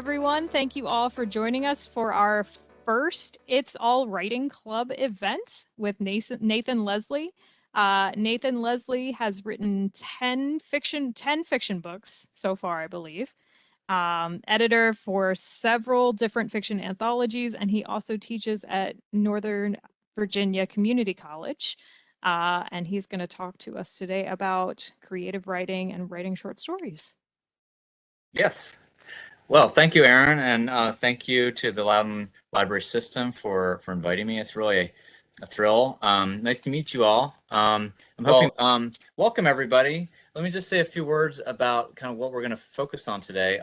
everyone. Thank you all for joining us for our first It's All Writing Club event with Nathan Leslie. Nathan Leslie has written 10 fiction books so far, I believe. Editor for several different fiction anthologies, and he also teaches at Northern Virginia Community College. And he's going to talk to us today about creative writing and writing short stories. Yes. Well, thank you, Aaron, and thank you to the Loudon Library System for inviting me. It's really a thrill. Nice to meet you all. I'm hoping. Welcome, everybody. Let me just say a few words about kind of what we're going to focus on today.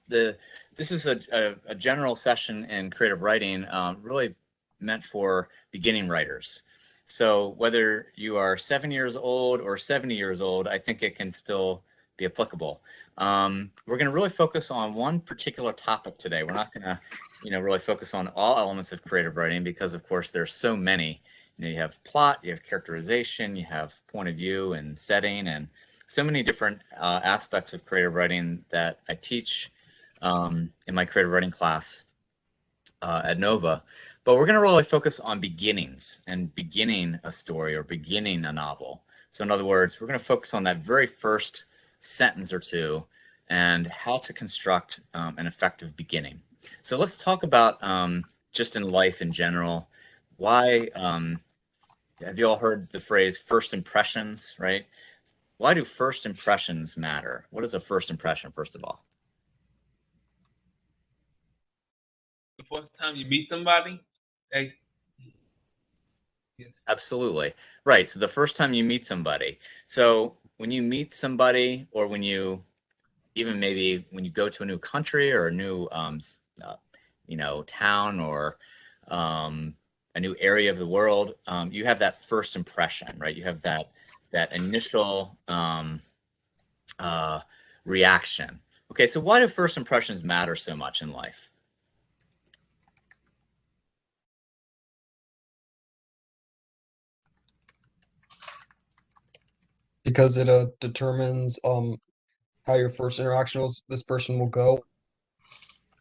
This is a general session in creative writing, really meant for beginning writers. So whether you are 7 years old or 70 years old, I think it can still be applicable. We're going to really focus on one particular topic today. We're not going to, really focus on all elements of creative writing because, of course, there's so many. You have plot, you have characterization, you have point of view and setting, and so many different aspects of creative writing that I teach in my creative writing class at Nova. But we're going to really focus on beginnings and beginning a story or beginning a novel. So in other words, we're going to focus on that very first sentence or two and how to construct an effective beginning. So let's talk about just in life in general, why have you all heard the phrase first impressions, right? Why do first impressions matter? What is a first impression, first of all? The first time you meet somebody, Absolutely. Right. So the first time you meet somebody. So when you meet somebody, or when you even maybe when you go to a new country or a new town or a new area of the world, you have that first impression, right? You have that initial reaction. Okay, so why do first impressions matter so much in life? Because it determines how your first interaction with this person will go.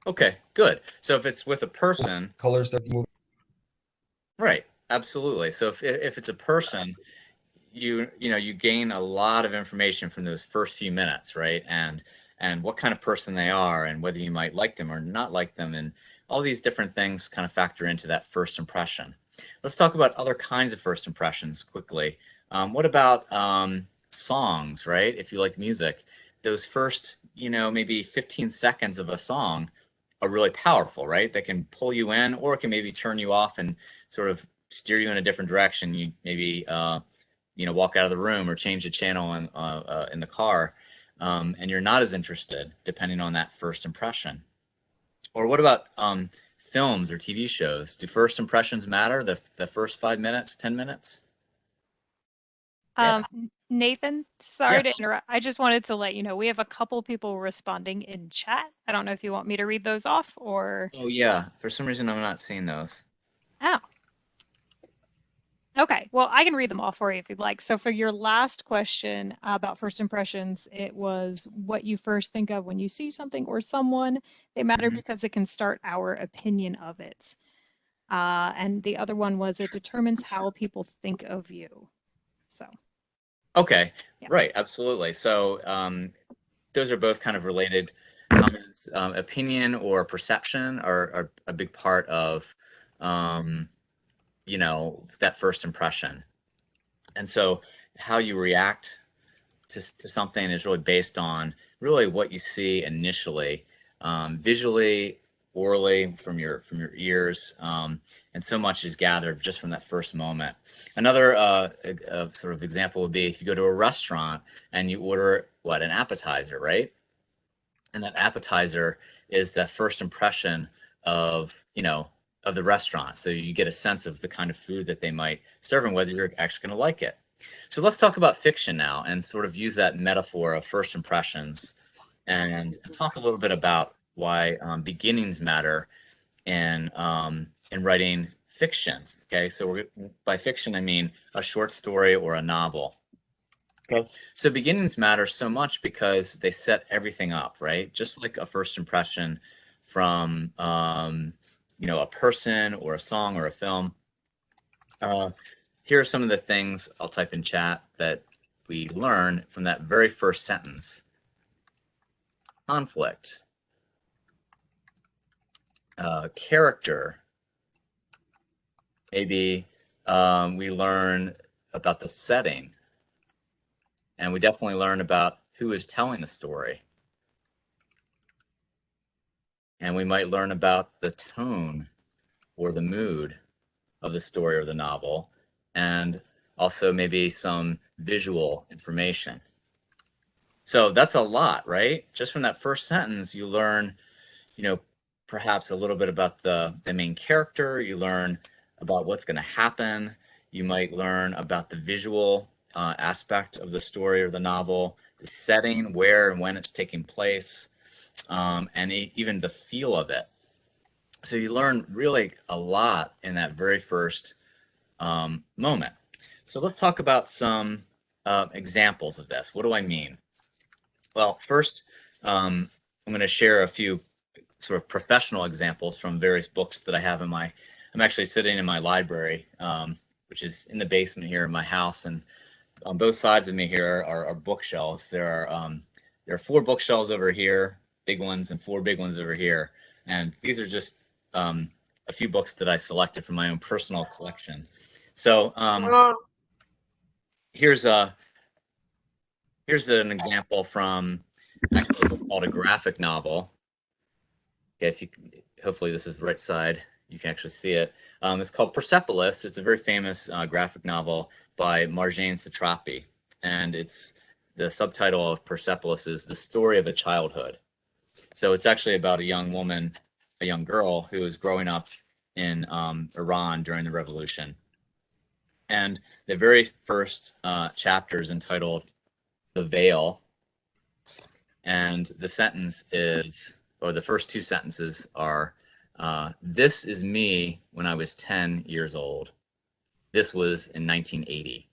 Okay, good. So if it's with a person, colors that move. Right, absolutely. So if it's a person, you gain a lot of information from those first few minutes, right? And what kind of person they are, and whether you might like them or not like them, and all these different things kind of factor into that first impression. Let's talk about other kinds of first impressions quickly. What about songs, right? If you like music, those first, maybe 15 seconds of a song are really powerful, right? They can pull you in, or it can maybe turn you off and sort of steer you in a different direction. You maybe walk out of the room or change the channel in the car, and you're not as interested depending on that first impression. Or what about films or TV shows? Do first impressions matter? The first 5 minutes, 10 minutes? Yeah. Nathan, sorry to interrupt. I just wanted to let you know we have a couple people responding in chat. I don't know if you want me to read those off or. Oh yeah, for some reason I'm not seeing those. Oh. Okay, well, I can read them all for you if you'd like. So for your last question about first impressions, it was what you first think of when you see something or someone. They matter because it can start our opinion of it. And the other one was it determines how people think of you. So. Okay, yeah. Right, absolutely. So those are both kind of related comments. Opinion or perception are a big part of that first impression. And so how you react to something is really based on really what you see initially, visually, orally, from your ears, and so much is gathered just from that first moment. Another sort of example would be if you go to a restaurant and you order an appetizer, right? And that appetizer is that first impression of of the restaurant. So you get a sense of the kind of food that they might serve and whether you're actually going to like it. So let's talk about fiction now and sort of use that metaphor of first impressions and talk a little bit about why beginnings matter in writing fiction. Okay, so by fiction I mean a short story or a novel. Okay, so beginnings matter so much because they set everything up, right? Just like a first impression from, you know, a person or a song or a film. Here are some of the things I'll type in chat that we learn from that very first sentence. Conflict, character. Maybe we learn about the setting, and we definitely learn about who is telling the story. And we might learn about the tone or the mood of the story or the novel, and also maybe some visual information. So that's a lot, right? Just from that first sentence, you learn, you know, perhaps a little bit about the main character. You learn about what's going to happen. You might learn about the visual aspect of the story or the novel, the setting, where and when it's taking place, and even the feel of it. So you learn really a lot in that very first moment. So let's talk about some examples of this. What do I mean? Well, first, I'm going to share a few sort of professional examples from various books that I have in my. I'm actually sitting in my library, which is in the basement here in my house, and on both sides of me here are bookshelves. There are 4 bookshelves over here, big ones, and 4 big ones over here, and these are just a few books that I selected from my own personal collection. So here's a here's an example from actually a book called a graphic novel. Okay, if you hopefully this is right side, you can actually see it. It's called Persepolis. It's a very famous graphic novel by Marjane Satrapi, and it's the subtitle of Persepolis is The Story of a Childhood. So it's actually about a young woman, a young girl who is growing up in Iran during the revolution. And the very first chapter is entitled The Veil, and the sentence is, or the first 2 sentences are, this is me when I was 10 years old. This was in 1980.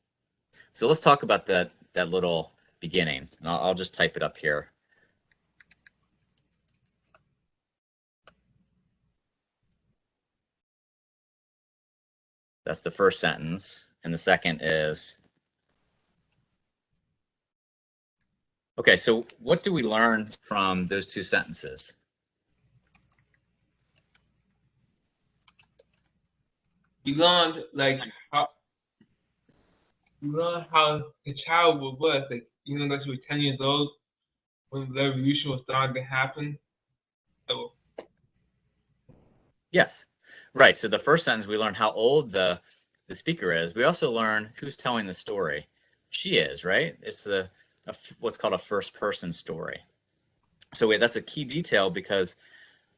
So let's talk about that little beginning. And I'll just type it up here. That's the first sentence. And the second is, okay, so what do we learn from those 2 sentences? You learned like how the child was, like that you were 10 years old when the revolution was starting to happen. So Yes, right. So the first sentence, we learn how old the speaker is. We also learn who's telling the story. She is, right? It's what's called a first person story. So wait, that's a key detail because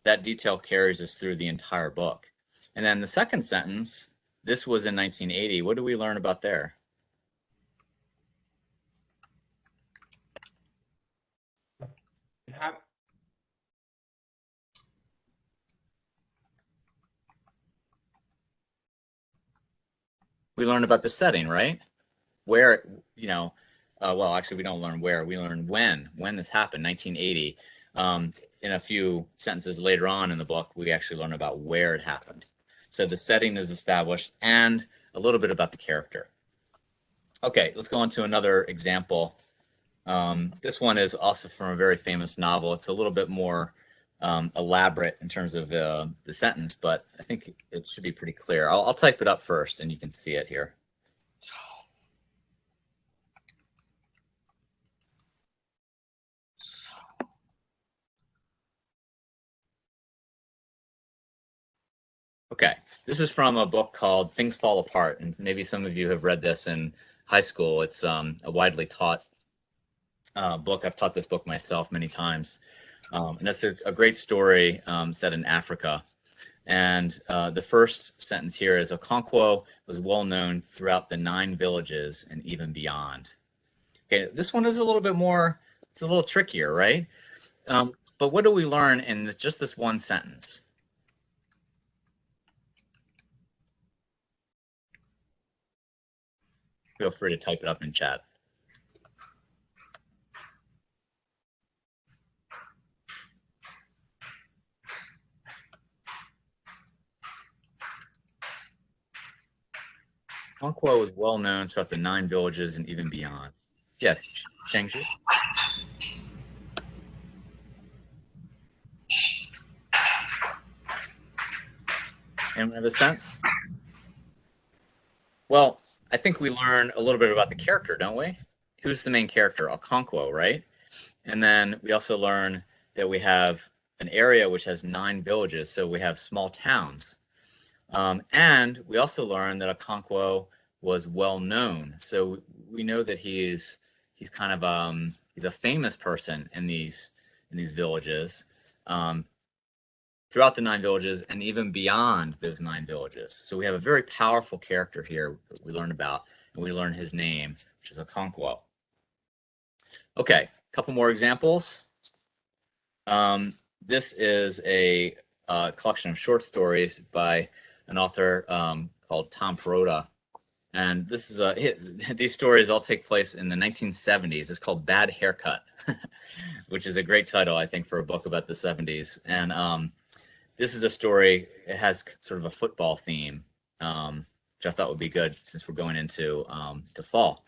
that detail carries us through the entire book. And then the second sentence, this was in 1980. What do we learn about there? it happened. We learn about the setting, right? Where, well, actually, we don't learn where. We learn when this happened, 1980. In a few sentences later on in the book, we actually learn about where it happened. So the setting is established and a little bit about the character. Okay, let's go on to another example. This one is also from a very famous novel. It's a little bit more elaborate in terms of the sentence, but I think it should be pretty clear. I'll type it up first and you can see it here. Okay, this is from a book called Things Fall Apart, and maybe some of you have read this in high school. It's a widely taught book. I've taught this book myself many times, and it's a great story set in Africa. And the first sentence here is Okonkwo was well known throughout the 9 villages and even beyond. Okay, this one is a little bit more, it's a little trickier, right? But what do we learn in just this one sentence? Feel free to type it up in chat. Conquo is well known throughout the 9 villages and even beyond. Yes, Shangji? Anyone have a sense? Well, I think we learn a little bit about the character, don't we? Who's the main character? Okonkwo, right? And then we also learn that we have an area which has 9 villages, so we have small towns. And we also learn that Okonkwo was well known, so we know that he's kind of he's a famous person in these villages. Throughout the 9 villages and even beyond those 9 villages. So we have a very powerful character here that we learn about, and we learn his name, which is Okonkwo. Okay, a couple more examples. This is a collection of short stories by an author called Tom Perrotta. And this is these stories all take place in the 1970s. It's called Bad Haircut, which is a great title, I think, for a book about the 70s. And this is a story, it has sort of a football theme, which I thought would be good since we're going into to fall.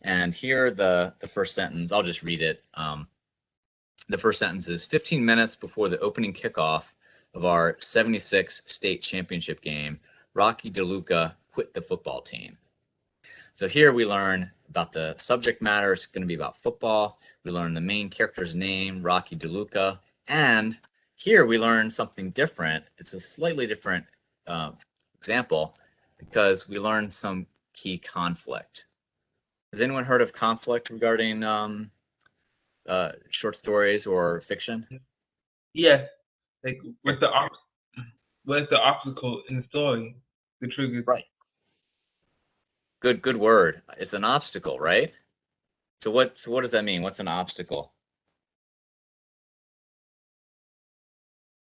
And here the first sentence, I'll just read it. The first sentence is 15 minutes before the opening kickoff of our 76 state championship game, Rocky DeLuca quit the football team. So here we learn about the subject matter. It's going to be about football. We learn the main character's name, Rocky DeLuca, and here we learn something different. It's a slightly different example because we learn some key conflict. Has anyone heard of conflict regarding short stories or fiction? Yes, like what's the obstacle in the story? The trigger. Right. Good word. It's an obstacle, right? So what does that mean? What's an obstacle?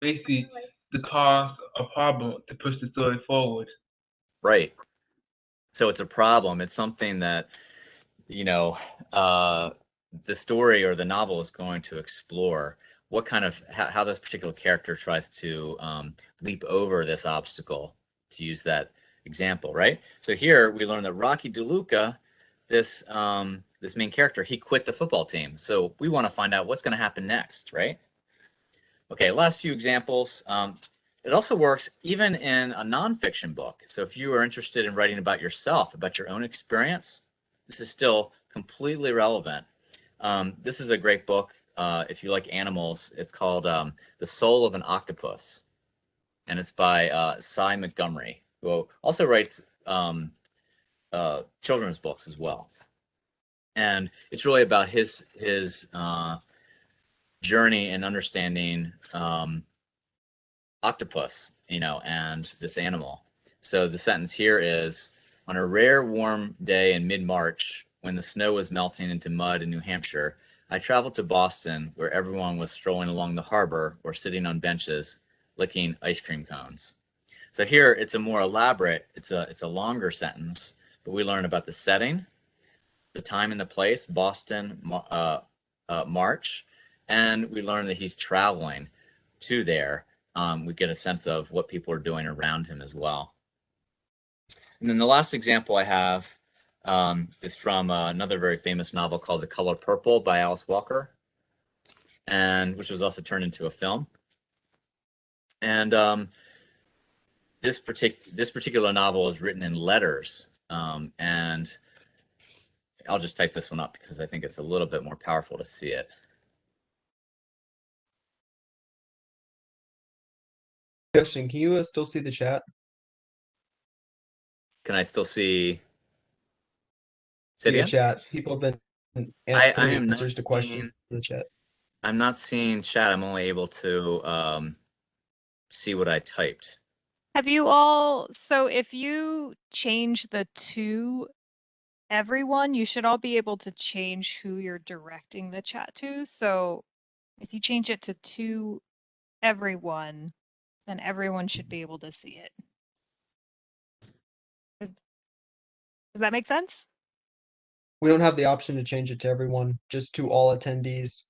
Basically, to cause a problem to push the story forward. Right. So it's a problem. It's something that, you know, the story or the novel is going to explore what kind of how this particular character tries to leap over this obstacle, to use that example, right? So here we learn that Rocky DeLuca, this main character, he quit the football team. So we want to find out what's going to happen next, right? Okay, last few examples. It also works even in a nonfiction book. So if you are interested in writing about yourself, about your own experience, this is still completely relevant. This is a great book. If you like animals, it's called The Soul of an Octopus. And it's by Cy Montgomery, who also writes children's books as well. And it's really about his journey in understanding octopus, and this animal. So the sentence here is, on a rare warm day in mid-March, when the snow was melting into mud in New Hampshire, I traveled to Boston, where everyone was strolling along the harbor or sitting on benches, licking ice cream cones. So here it's a more elaborate, it's a longer sentence, but we learn about the setting, the time and the place, Boston, March, and we learn that he's traveling to there. We get a sense of what people are doing around him as well. And then the last example I have is from another very famous novel called The Color Purple by Alice Walker, and which was also turned into a film. And this particular novel is written in letters, and I'll just type this one up because I think it's a little bit more powerful to see it. Justin, can you still see the chat? Can I still see? Say it The again? chat. People have been I putting am not answers to questions seeing, in the chat. I'm not seeing chat. I'm only able to see what I typed. Have you all, so if you change the to everyone, you should all be able to change who you're directing the chat to. So if you change it to everyone, then everyone should be able to see it. Does that make sense? We don't have the option to change it to everyone, just to all attendees.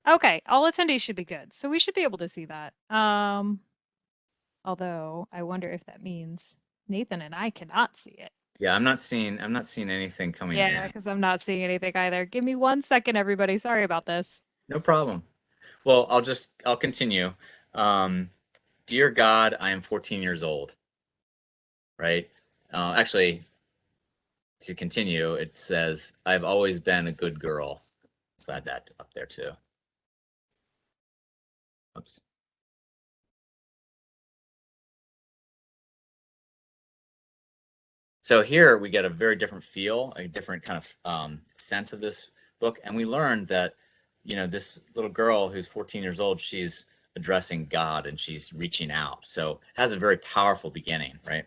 Okay, all attendees should be good. So we should be able to see that. Although I wonder if that means Nathan and I cannot see it. Yeah, I'm not seeing anything coming Yeah, in. because I'm not seeing anything either. Give me 1 second, everybody. Sorry about this. No problem. Well, I'll continue. Um, Dear God, I am 14 years old, right? Actually, to continue, it says, I've always been a good girl. Let's add that up there too. Oops. So here we get a very different feel, a different kind of sense of this book. And we learned that, this little girl who's 14 years old, she's addressing God and she's reaching out. So it has a very powerful beginning, right?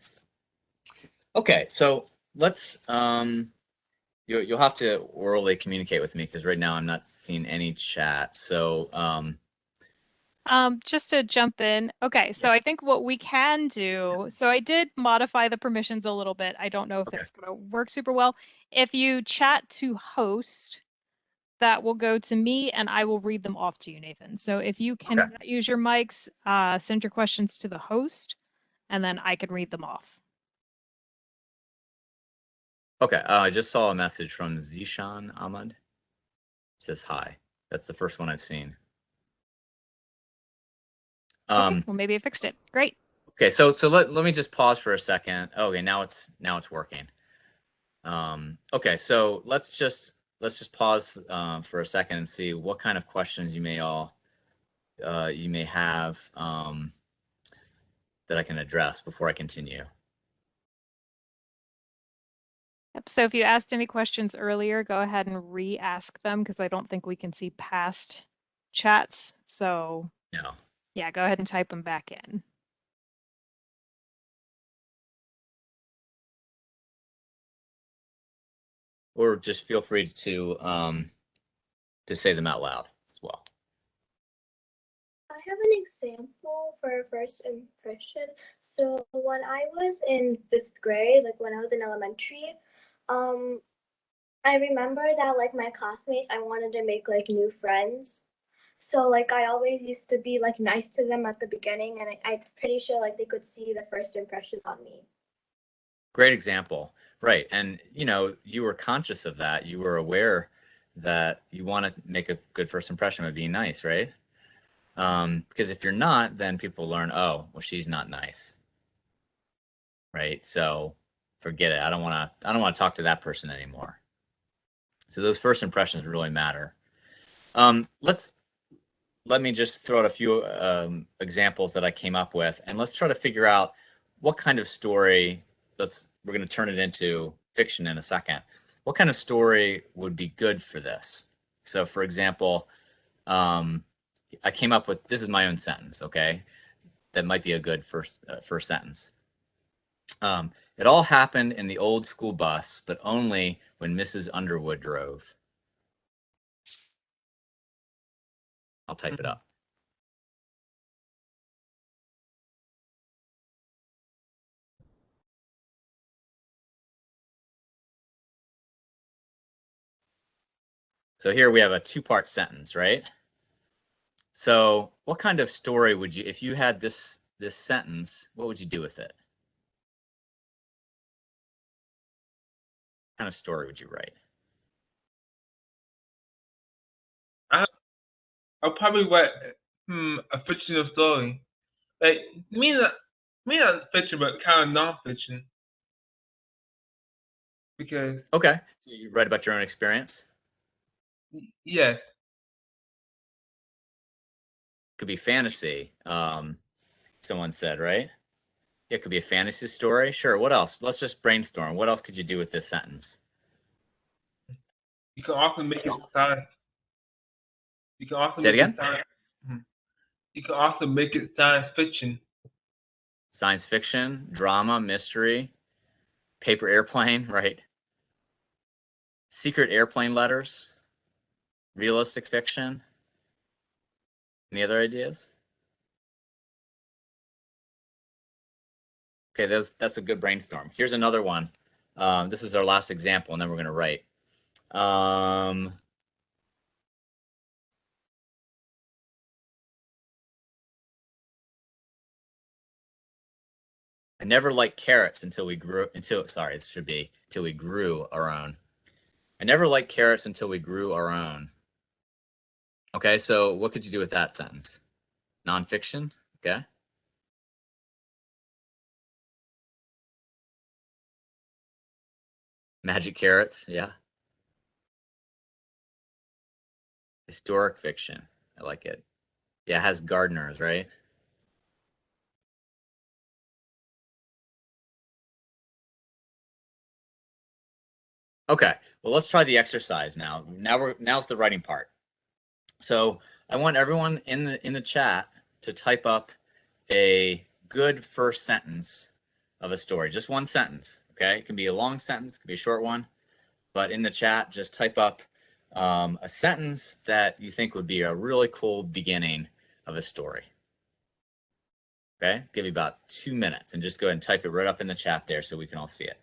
Okay, so let's you'll have to orally communicate with me because right now I'm not seeing any chat. So Just to jump in. Okay, so yeah, I think what we can do, so I did modify the permissions a little bit. I don't know if okay, it's gonna work super well. If you chat to host, that will go to me and I will read them off to you, Nathan. So if you okay, can use your mics, send your questions to the host and then I can read them off. okay. I just saw a message from Zishan Ahmad. It says hi. That's the first one I've seen. Okay, Um, well maybe I fixed it. Great. okay, so let me just pause for a second. Okay, now it's working. Okay, so let's just pause for a second and see what kind of questions you may have that I can address before I continue. Yep, so if you asked any questions earlier, go ahead and re-ask them because I don't think we can see past chats. So No. yeah, go ahead and type them back in. Or just feel free to say them out loud as well. I have an example for a first impression. So when I was in fifth grade, like when I was in elementary, I remember that like my classmates, I wanted to make like new friends. So like I always used to be like nice to them at the beginning, and I'm pretty sure like they could see the first impression on me. Great example. Right. And you were conscious of that. You were aware that you want to make a good first impression by being nice, right? Because if you're not, then people learn, oh, well, she's not nice, right? So forget it. I don't want to talk to that person anymore. So those first impressions really matter. Let me just throw out a few examples that I came up with, and let's try to figure out what kind of story. We're going to turn it into fiction in a second. What kind of story would be good for this? So, for example, I came up with this is my own sentence. Okay, that might be a good first sentence. It all happened in the old school bus, but only when Mrs. Underwood drove. I'll type it up. So here we have a two-part sentence, right? So what kind of story would you, if you had this sentence, what would you do with it? What kind of story would you write? I I'll probably write a fictional story. Like me not fiction, but kind of non-fiction. Because Okay, so you write about your own experience. yes, Could be fantasy. Someone said, right? Yeah, it could be a fantasy story. Sure. What else? Let's just brainstorm. What else could you do with this sentence? you can also make it science. You can also Say it make it again. science. You can also make it science fiction. Science fiction, drama, mystery, paper airplane, right? Secret airplane letters, realistic fiction. Any other ideas? Okay, that's a good brainstorm. Here's another one. This is our last example, and then we're going to write. Um, I never liked carrots until we grew our own. I never liked carrots until we grew our own. Okay, so what could you do with that sentence? Nonfiction, okay. Magic carrots, yeah. Historic fiction, I like it. Yeah, it has gardeners, right? Okay, well, let's try the exercise now. Now's the writing part. So I want everyone in the chat to type up a good first sentence of a story. Just one sentence, okay? It can be a long sentence, it can be a short one, but in the chat, just type up a sentence that you think would be a really cool beginning of a story. Okay, give you about 2 minutes and just go ahead and type it right up in the chat there so we can all see it.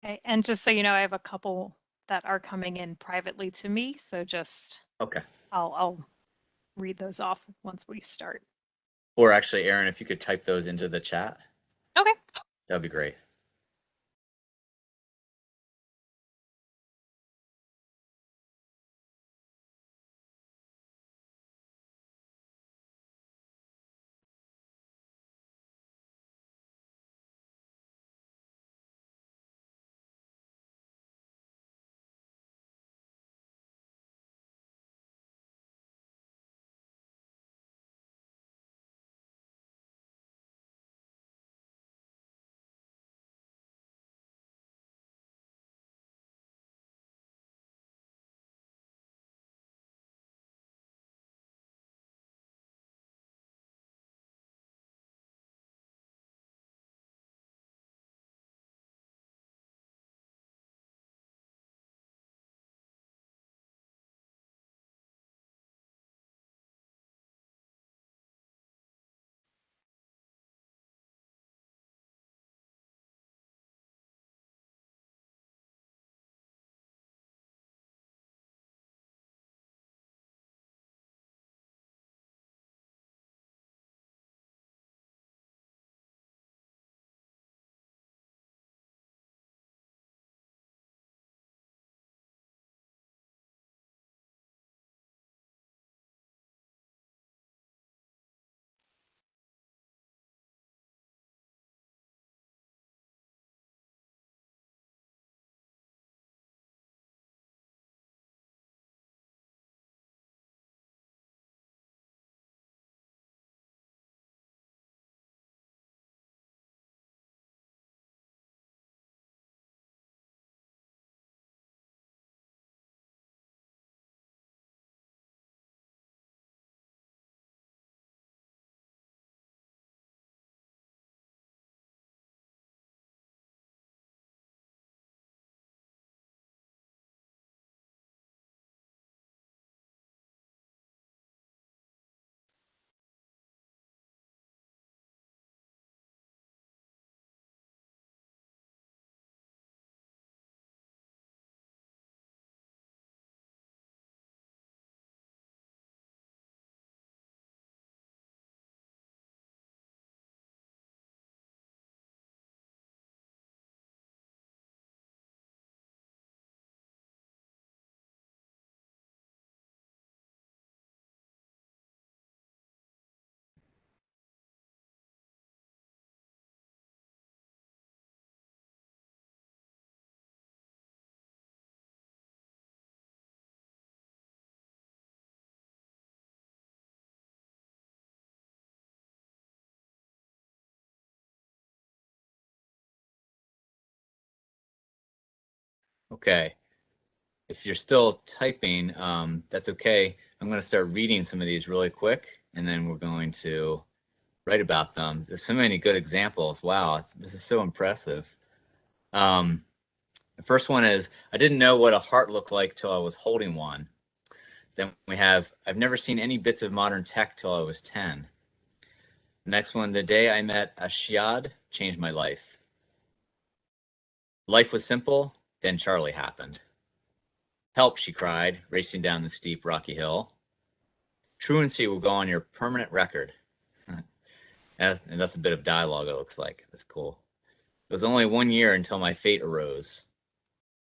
Okay, and just so you know, I have a couple that are coming in privately to me, so just Okay. I'll read those off once we start. Or actually, Aaron, if you could type those into the chat. Okay. That'd be great. Okay. If you're still typing, that's okay. I'm going to start reading some of these really quick, and then we're going to write about them. There's so many good examples. Wow, this is so impressive. The first one is, I didn't know what a heart looked like till I was holding one. Then we have, I've never seen any bits of modern tech till I was 10. The next one, the day I met Ashiad changed my life. Life was simple, then Charlie happened. Help, she cried, racing down the steep, rocky hill. Truancy will go on your permanent record. And that's a bit of dialogue, it looks like. That's cool. It was only 1 year until my fate arose.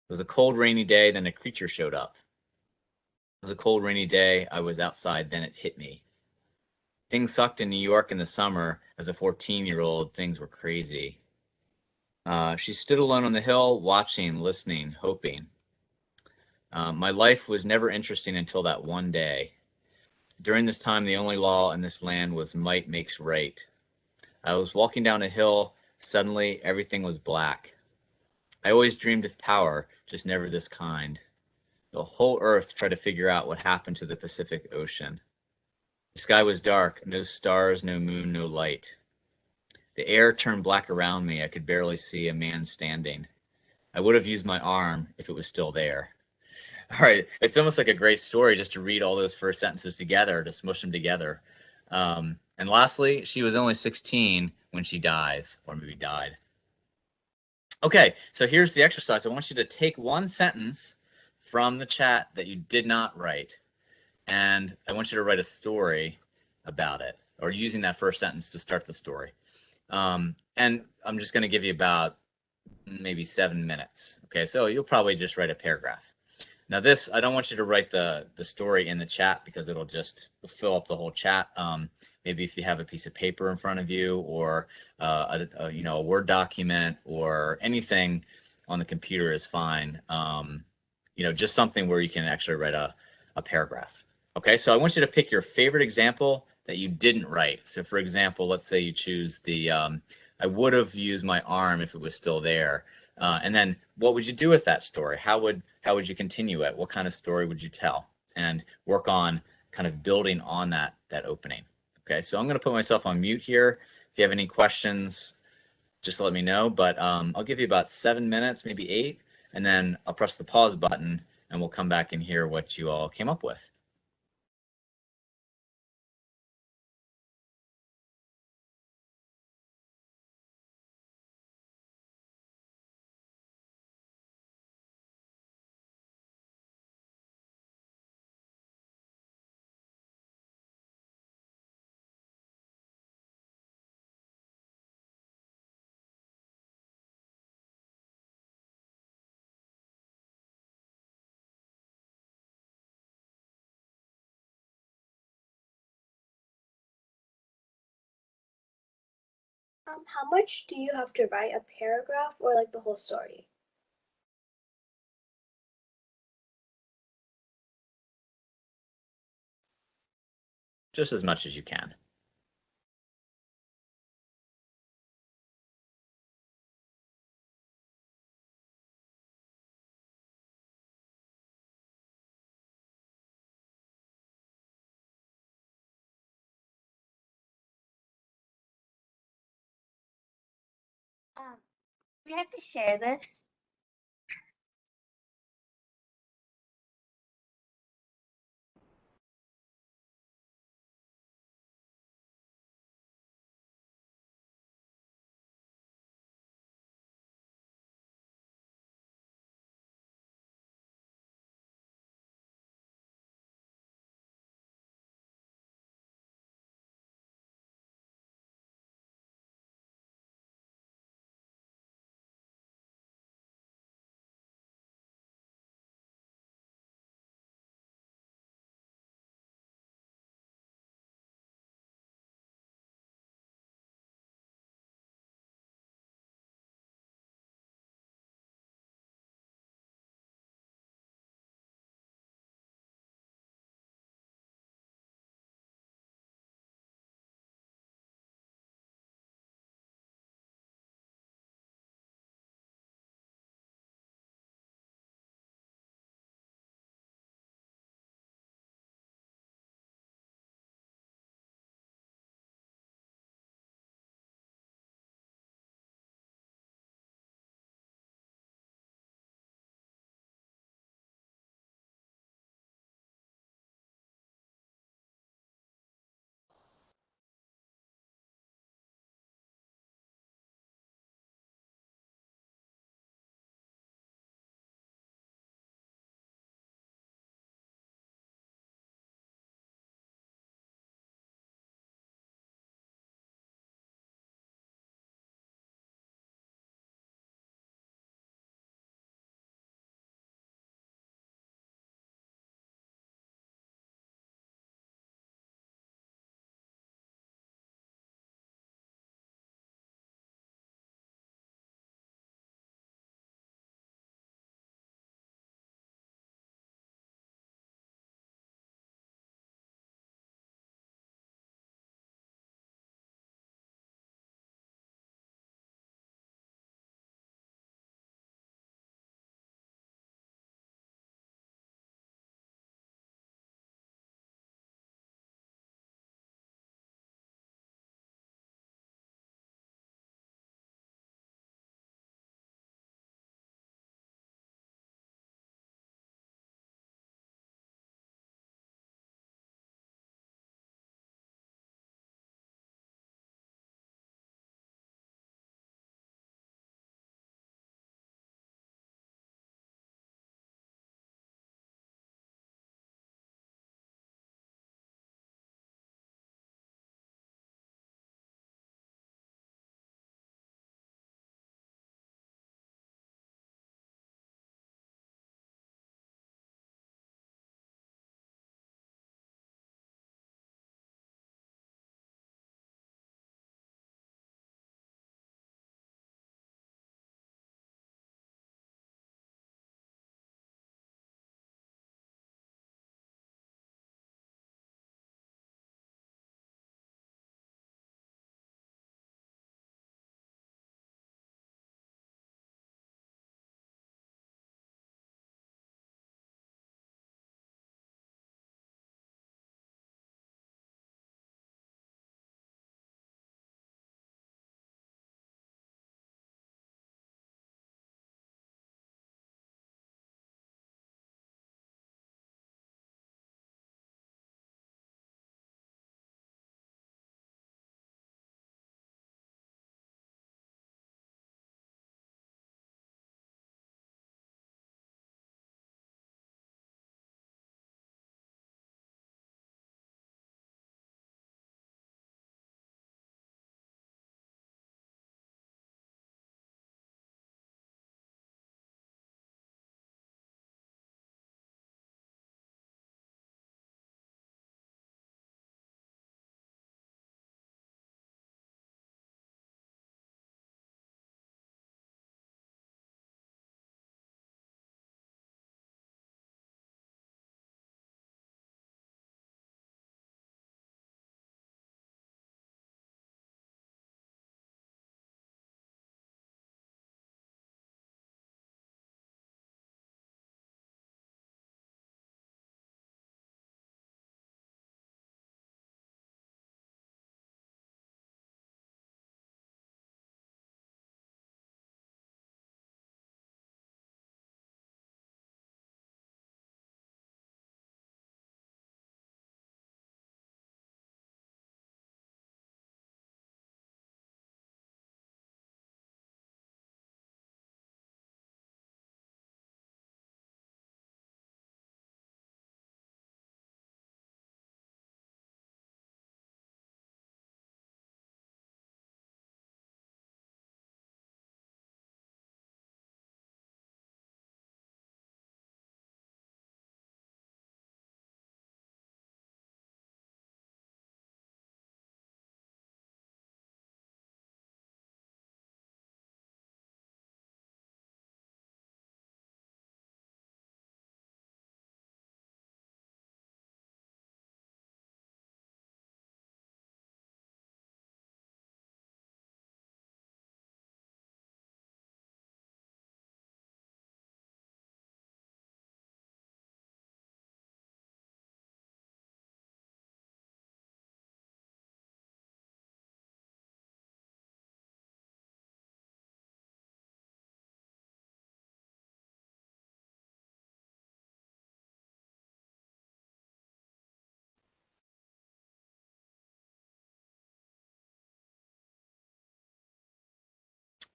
It was a cold, rainy day, then a creature showed up. It was a cold, rainy day. I was outside, then it hit me. Things sucked in New York in the summer. As a 14-year-old, things were crazy. She stood alone on the hill, watching, listening, hoping. My life was never interesting until that one day. During this time, the only law in this land was might makes right. I was walking down a hill. Suddenly, everything was black. I always dreamed of power, just never this kind. The whole earth tried to figure out what happened to the Pacific Ocean. The sky was dark, no stars, no moon, no light. The air turned black around me. I could barely see a man standing. I would have used my arm if it was still there. All right, it's almost like a great story just to read all those first sentences together, to smush them together. And lastly, she was only 16 when she dies, or maybe died. Okay, so here's the exercise. I want you to take one sentence from the chat that you did not write, and I want you to write a story about it, or using that first sentence to start the story. And I'm just going to give you about maybe 7 minutes. Okay, so you'll probably just write a paragraph. Now this, I don't want you to write the story in the chat because it'll just fill up the whole chat. Maybe if you have a piece of paper in front of you, or a Word document, or anything on the computer is fine. Just something where you can actually write a paragraph. Okay, so I want you to pick your favorite example that you didn't write. So for example, let's say you choose the, I would have used my arm if it was still there. And then what would you do with that story? How would you continue it? What kind of story would you tell? And work on kind of building on that opening. Okay, so I'm going to put myself on mute here. If you have any questions, just let me know. But I'll give you about 7 minutes, maybe 8, and then I'll press the pause button and we'll come back and hear what you all came up with. How much do you have to write? A paragraph or like the whole story? Just as much as you can. We have to share this.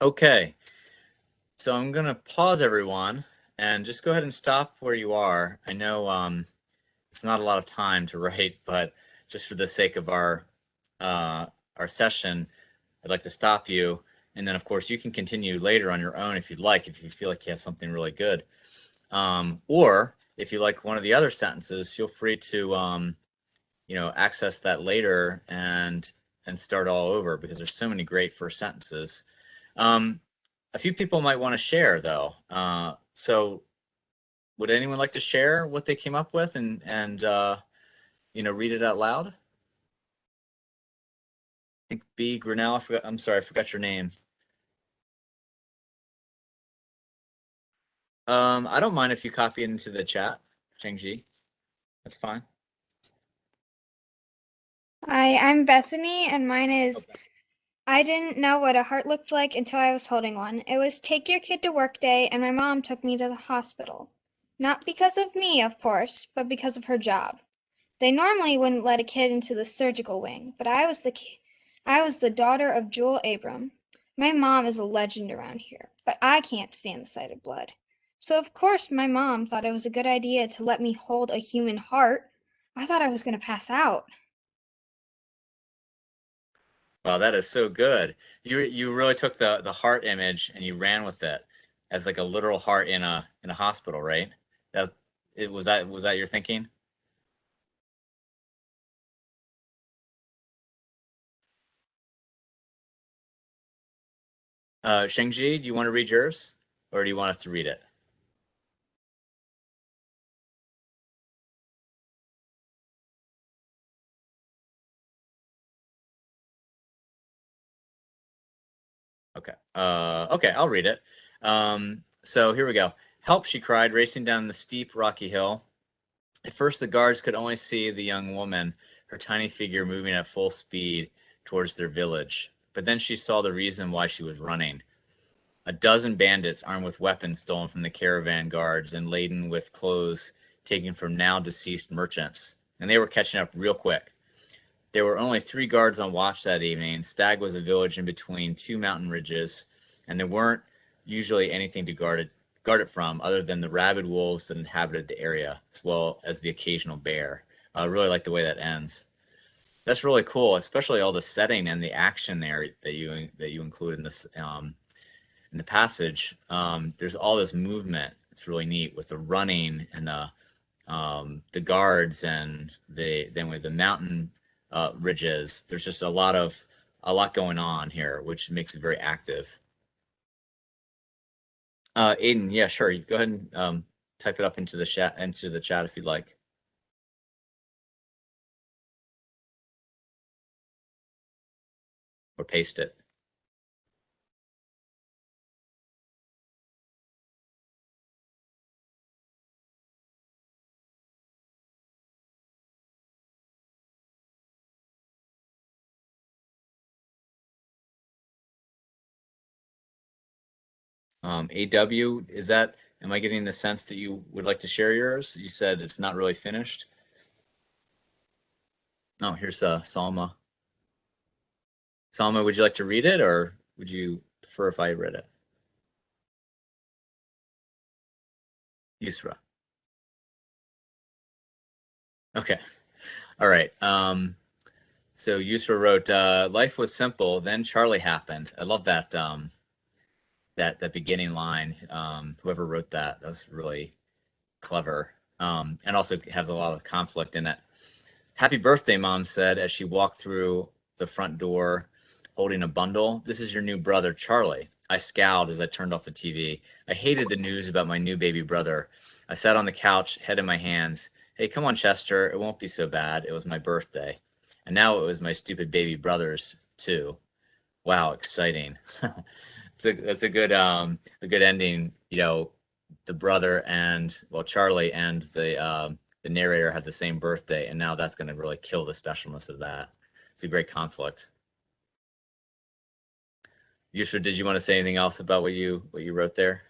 Okay, so I'm gonna pause everyone and just go ahead and stop where you are. I know it's not a lot of time to write, but just for the sake of uh, our session, I'd like to stop you. And then, of course, you can continue later on your own if you'd like, if you feel like you have something really good. Or if you like one of the other sentences, feel free to access that later and start all over because there's so many great first sentences. Um, a few people might want to share though. So would anyone like to share what they came up with and read it out loud? I think B. Grinnell, I'm sorry, I forgot your name. I don't mind if you copy it into the chat, Shangji. That's fine. Hi, I'm Bethany, and mine is Okay. I didn't know what a heart looked like until I was holding one. It was take your kid to work day, and my mom took me to the hospital. Not because of me, of course, but because of her job. They normally wouldn't let a kid into the surgical wing, but I was the daughter of Joel Abram. My mom is a legend around here, but I can't stand the sight of blood. So of course my mom thought it was a good idea to let me hold a human heart. I thought I was going to pass out. Wow, that is so good. You really took the heart image and you ran with it as like a literal heart in a hospital, right? That it was that your thinking? Shengji, do you want to read yours, or do you want us to read it? Okay. Okay, I'll read it. So here we go. Help, she cried, racing down the steep, rocky hill. At first, the guards could only see the young woman, her tiny figure moving at full speed towards their village. But then she saw the reason why she was running. A dozen bandits armed with weapons stolen from the caravan guards and laden with clothes taken from now deceased merchants. And they were catching up real quick. There were only 3 guards on watch that evening. Stag was a village in between 2 mountain ridges, and there weren't usually anything to guard it from other than the rabid wolves that inhabited the area, as well as the occasional bear. I really like the way that ends. That's really cool, especially all the setting and the action there that you include in the passage. There's all this movement. It's really neat with the running and the guards and then with the mountain ridges. There's just a lot going on here, which makes it very active. Aiden, yeah, sure. You go ahead and type it up into the chat if you'd like, or paste it. AW, am I getting the sense that you would like to share yours? You said it's not really finished. Oh, here's Salma. Salma, would you like to read it, or would you prefer if I read it? Yusra. Okay. All right. So Yusra wrote, "Life was simple, then Charlie happened." I love that beginning line. Whoever wrote that was really clever, and also has a lot of conflict in it. "Happy birthday," Mom said as she walked through the front door holding a bundle. "This is your new brother, Charlie." I scowled as I turned off the TV. I hated the news about my new baby brother. I sat on the couch, head in my hands. "Hey, come on, Chester. It won't be so bad. It was my birthday. And now it was my stupid baby brother's, too. Wow, exciting." That's a good ending. The brother and well, Charlie and the narrator had the same birthday, and now that's going to really kill the specialness of that. It's a great conflict. Yusra, did you want to say anything else about what you wrote there?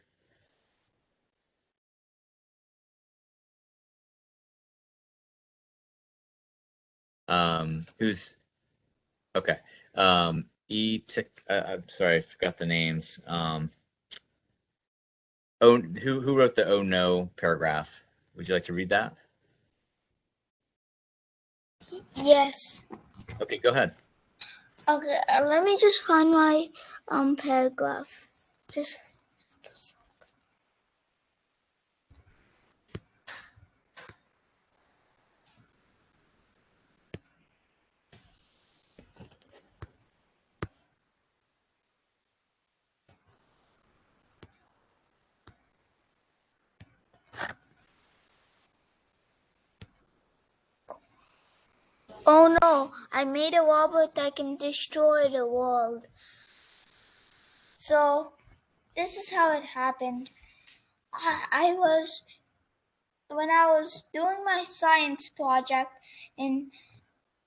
Who's okay? I'm sorry, I forgot the names. Who wrote the "Oh no" paragraph? Would you like to read that? Yes. Okay, go ahead. Okay, let me just find my paragraph. Just Oh no, I made a robot that can destroy the world. So, this is how it happened. When I was doing my science project in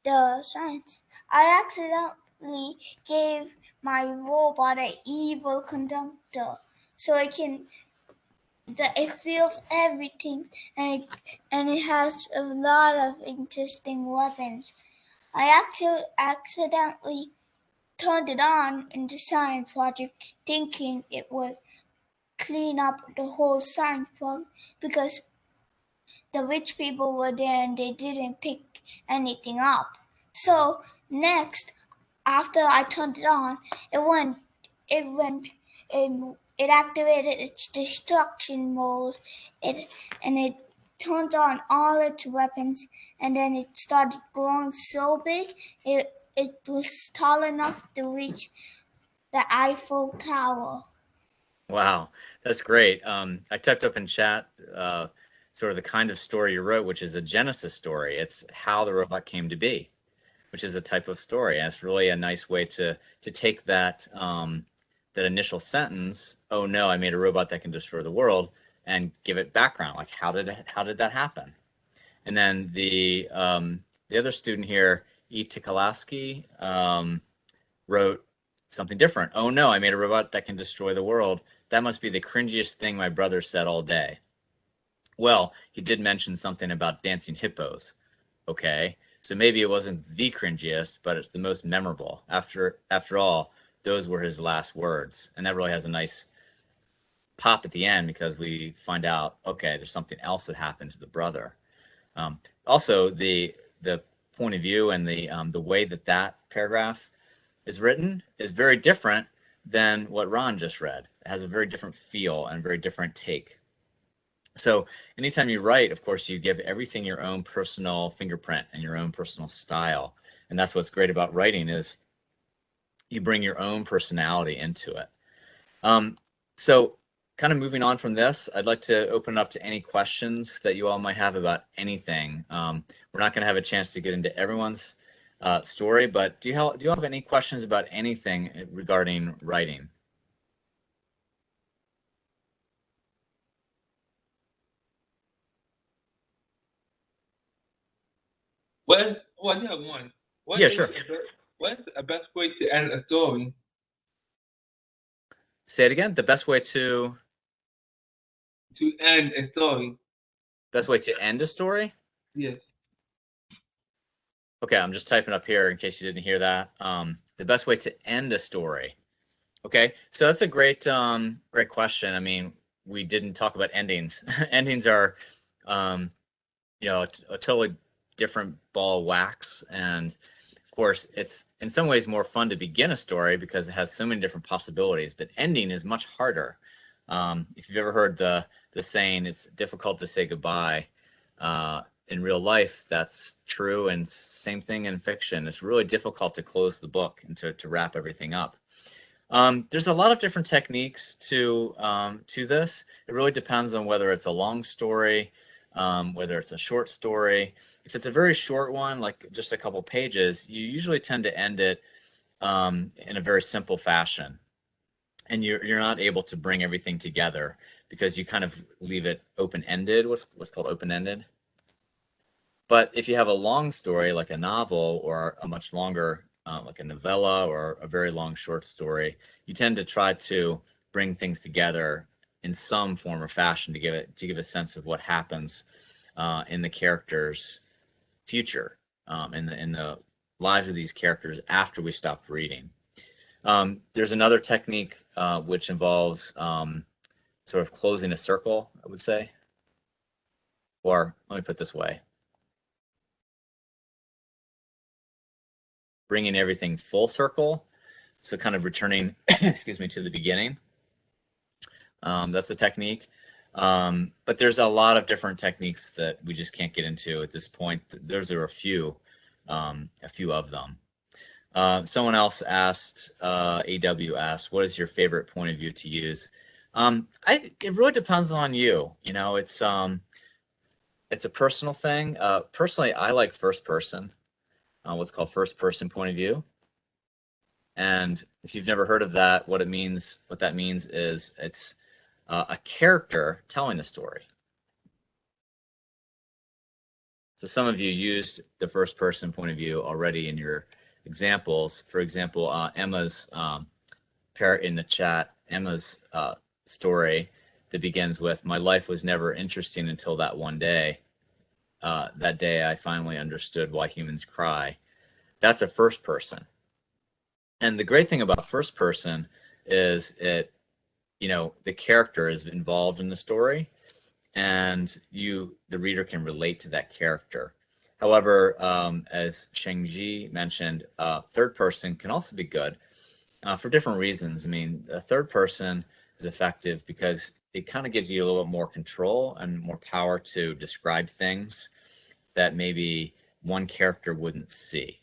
the science, I accidentally gave my robot an evil conductor. So it feels everything and it has a lot of interesting weapons. I accidentally turned it on in the science project thinking it would clean up the whole science project because the rich people were there and they didn't pick anything up. So next, after I turned it on, it activated its destruction mode. It turned on all its weapons, and then it started growing so big it was tall enough to reach the Eiffel Tower. Wow, that's great. I typed up in chat sort of the kind of story you wrote, which is a Genesis story. It's how the robot came to be, which is a type of story, and it's really a nice way to take that that initial sentence, "Oh no, I made a robot that can destroy the world," and give it background, like how did that happen? And then the other student here, E. Tikalaski, wrote something different. "Oh no, I made a robot that can destroy the world. That must be the cringiest thing my brother said all day." Well, he did mention something about dancing hippos. Okay, so maybe it wasn't the cringiest, but it's the most memorable. After all, those were his last words, and that really has a nice pop at the end because we find out, okay, there's something else that happened to the brother. Also, the point of view and the way that paragraph is written is very different than what Ron just read. It has a very different feel and a very different take. So anytime you write, of course, you give everything your own personal fingerprint and your own personal style. And that's what's great about writing is you bring your own personality into it. So kind of moving on from this, I'd like to open up to any questions that you all might have about anything. We're not going to have a chance to get into everyone's story, but do you have any questions about anything regarding writing? I do have one. Yeah, sure. What's the best way to end a story? Say it again. The best way to end a story. Best way to end a story? Yes. Okay, I'm just typing up here in case you didn't hear that. The best way to end a story. Okay, so that's a great great question. I mean, we didn't talk about endings. Endings are, you know, a totally different ball of wax, and of course, it's in some ways more fun to begin a story because it has so many different possibilities. But ending is much harder. If you've ever heard the saying, "It's difficult to say goodbye." In real life, that's true, and same thing in fiction. It's really difficult to close the book and to wrap everything up. There's a lot of different techniques to this. It really depends on whether it's a long story, whether it's a short story. If it's a very short one, like just a couple pages, you usually tend to end it in a very simple fashion, and you're not able to bring everything together because you kind of leave it open-ended. What's called open-ended. But if you have a long story like a novel or a much longer like a novella or a very long short story, you tend to try to bring things together in some form or fashion to give a sense of what happens in the characters' future, in the lives of these characters after we stop reading. There's another technique which involves sort of closing a circle, I would say. Or let me put it this way. Bringing everything full circle. So kind of returning, excuse me, to the beginning. That's a technique. But there's a lot of different techniques that we just can't get into at this point. Those are a few of them. Someone else asked, AW asked, what is your favorite point of view to use? It really depends on you. You know, it's a personal thing. Personally, I like first person, what's called first person point of view. And if you've never heard of that, what that means is it's a character telling the story. So some of you used the first person point of view already in your examples. For example, Emma's parrot in the chat, Emma's story that begins with, "My life was never interesting until that one day. That day I finally understood why humans cry." That's a first person. And the great thing about first person is the character is involved in the story, and the reader can relate to that character. However, as Shengji mentioned, third person can also be good for different reasons. I mean, a third person is effective because it kind of gives you a little bit more control and more power to describe things that maybe one character wouldn't see.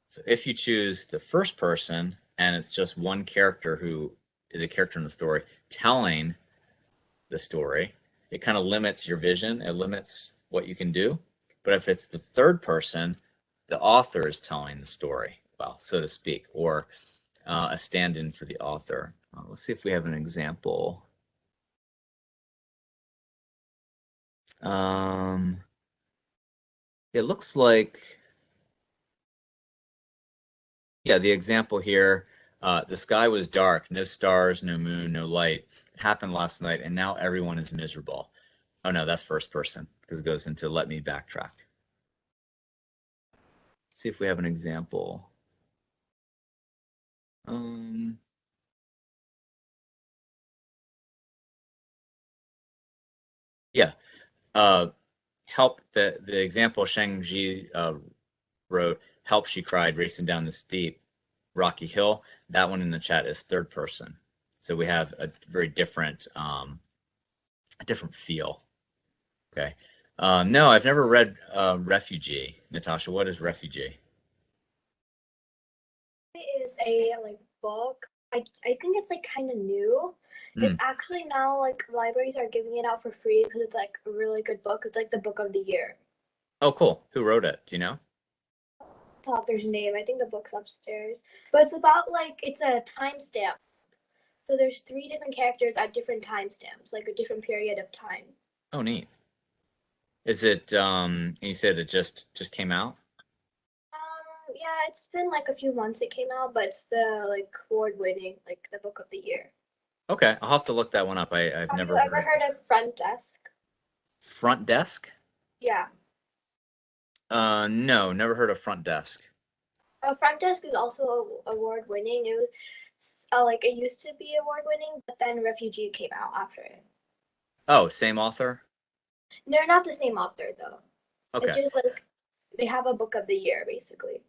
So if you choose the first person and it's just one character who is a character in the story telling the story, it kind of limits your vision. It limits what you can do. But if it's the third person, the author is telling the story, well, so to speak, or a stand-in for the author. Let's see if we have an example. It looks like, yeah, the example here, the sky was dark, no stars, no moon, no light. It happened last night, and now everyone is miserable. Oh no, that's first person, because it goes into let me backtrack. Let's see if we have an example. Yeah, help, the example Shengji wrote, "Help, she cried, racing down the steep rocky hill." That one in the chat is third person. So we have a very different feel. Okay. No, I've never read Refugee. Natasha, what is Refugee? It is a book. I think it's kind of new. It's actually now libraries are giving it out for free because it's a really good book. It's the book of the year. Oh, cool. Who wrote it? Do you know? The author's name. I think the book's upstairs. But it's about it's a timestamp. So there's 3 different characters at different timestamps, a different period of time. Oh, neat. Is it? You said it just came out? Yeah, it's been a few months it came out, but it's the award-winning, the book of the year. Okay, I'll have to look that one up. I've never Have you ever heard of Front Desk? Front Desk? Yeah. No, never heard of Front Desk. Front Desk is also award-winning. It it used to be award-winning, but then Refugee came out after it. Oh, same author? They're not the same author though. Okay. It's just they have a book of the year basically.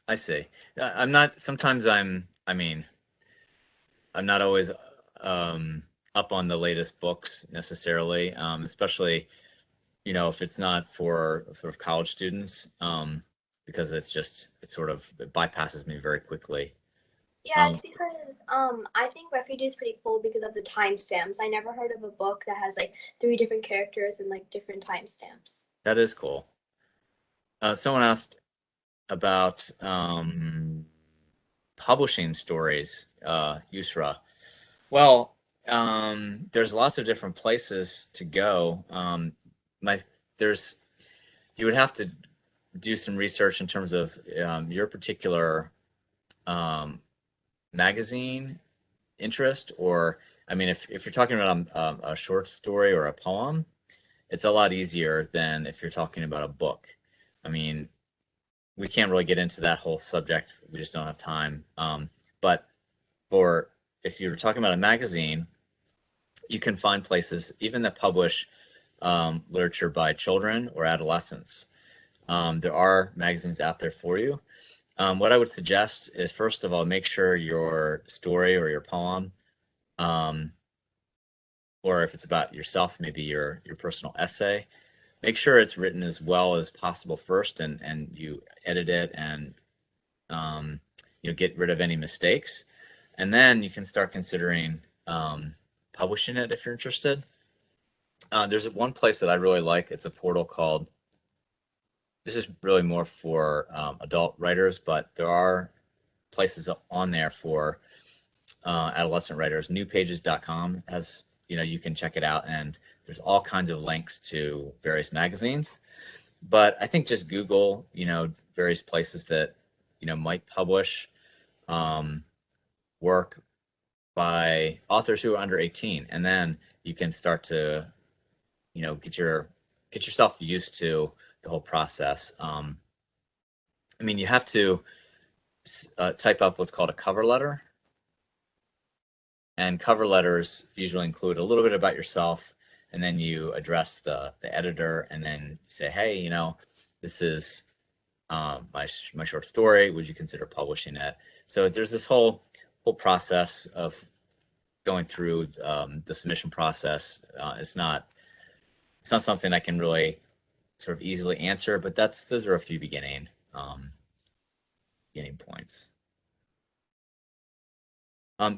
I see. I'm not. Sometimes I'm not always up on the latest books necessarily, especially if it's not for sort of college students, because it bypasses me very quickly. Yeah, it's because I think Refugee is pretty cool because of the timestamps. I never heard of a book that has 3 different characters and different timestamps. That is cool. Someone asked about publishing stories, Yusra. Well, there's lots of different places to go. You would have to do some research in terms of your particular magazine interest, or I mean, if you're talking about a short story or a poem, it's a lot easier than if you're talking about a book. I mean, we can't really get into that whole subject. We just don't have time. But if you're talking about a magazine, you can find places even that publish literature by children or adolescents. There are magazines out there for you. What I would suggest is, first of all, make sure your story or your poem, or if it's about yourself, maybe your personal essay, make sure it's written as well as possible first, and you edit it and get rid of any mistakes. And then you can start considering publishing it if you're interested. There's one place that I really like. It's a portal called, this is really more for adult writers, but there are places on there for adolescent writers. Newpages.com has, you can check it out, and there's all kinds of links to various magazines. But I think just Google, various places that, might publish work by authors who are under 18, and then you can start to, get yourself used to the whole process. You have to type up what's called a cover letter, and cover letters usually include a little bit about yourself, and then you address the editor, and then say, hey, this is my short story. Would you consider publishing it? So there's this whole process of going through the submission process. It's not something I can really sort of easily answer, but those are a few beginning points.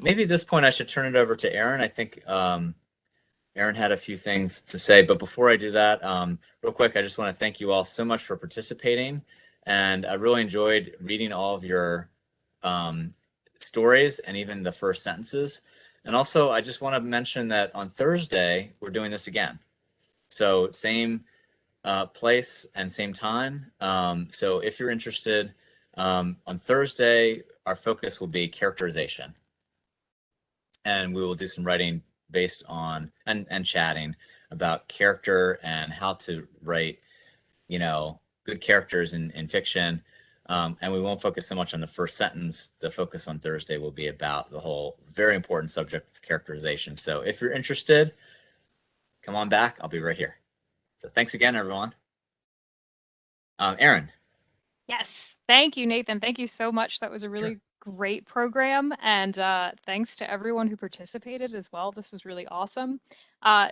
Maybe at this point I should turn it over to Aaron. I think Aaron had a few things to say, but before I do that, real quick, I just want to thank you all so much for participating, and I really enjoyed reading all of your stories and even the first sentences. And also, I just want to mention that on Thursday, we're doing this again. So same place and same time. So if you're interested, on Thursday, our focus will be characterization. And we will do some writing based on, and chatting about character and how to write, good characters in fiction. And we won't focus so much on the first sentence. The focus on Thursday will be about the whole very important subject of characterization. So if you're interested, come on back. I'll be right here. So thanks again, everyone. Aaron. Yes. Thank you, Nathan. Thank you so much. That was a really great program. And thanks to everyone who participated as well. This was really awesome.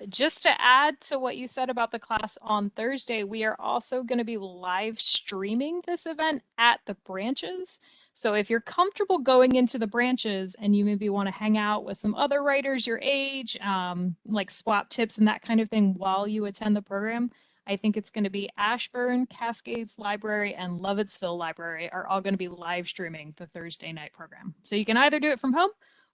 Just to add to what you said about the class on Thursday, we are also going to be live streaming this event at the branches. So if you're comfortable going into the branches and you maybe want to hang out with some other writers your age, like swap tips and that kind of thing while you attend the program, I think it's going to be Ashburn, Cascades Library, and Lovettsville Library are all going to be live streaming the Thursday night program. So you can either do it from home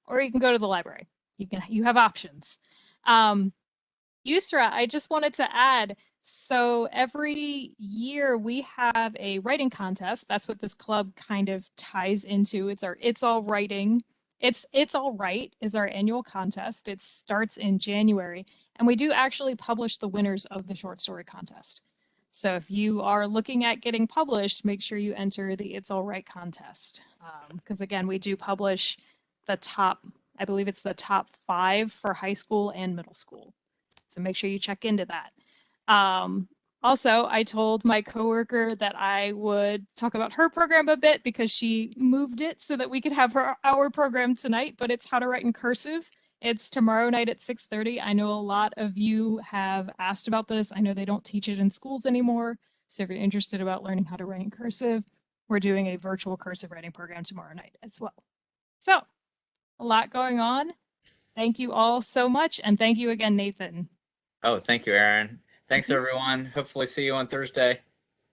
or you can go to the library. You have options. Yusra, I just wanted to add, so every year we have a writing contest. That's what this club kind of ties into. It's All Writing. It's All Right is our annual contest. It starts in January. And we do actually publish the winners of the short story contest. So if you are looking at getting published, make sure you enter the It's All Right contest. Because again, we do publish the top, I believe it's the top 5 for high school and middle school. So make sure you check into that. Also, I told my coworker that I would talk about her program a bit because she moved it so that we could have our program tonight, but it's How to Write in Cursive. It's tomorrow night at 6:30. I know a lot of you have asked about this. I know they don't teach it in schools anymore. So if you're interested about learning how to write in cursive, we're doing a virtual cursive writing program tomorrow night as well. So a lot going on. Thank you all so much. And thank you again, Nathan. Oh, thank you, Aaron. Thanks, everyone. Hopefully see you on Thursday.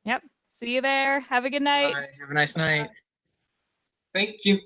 Yep. See you there. Have a good night. Bye. Have a nice night. Thank you.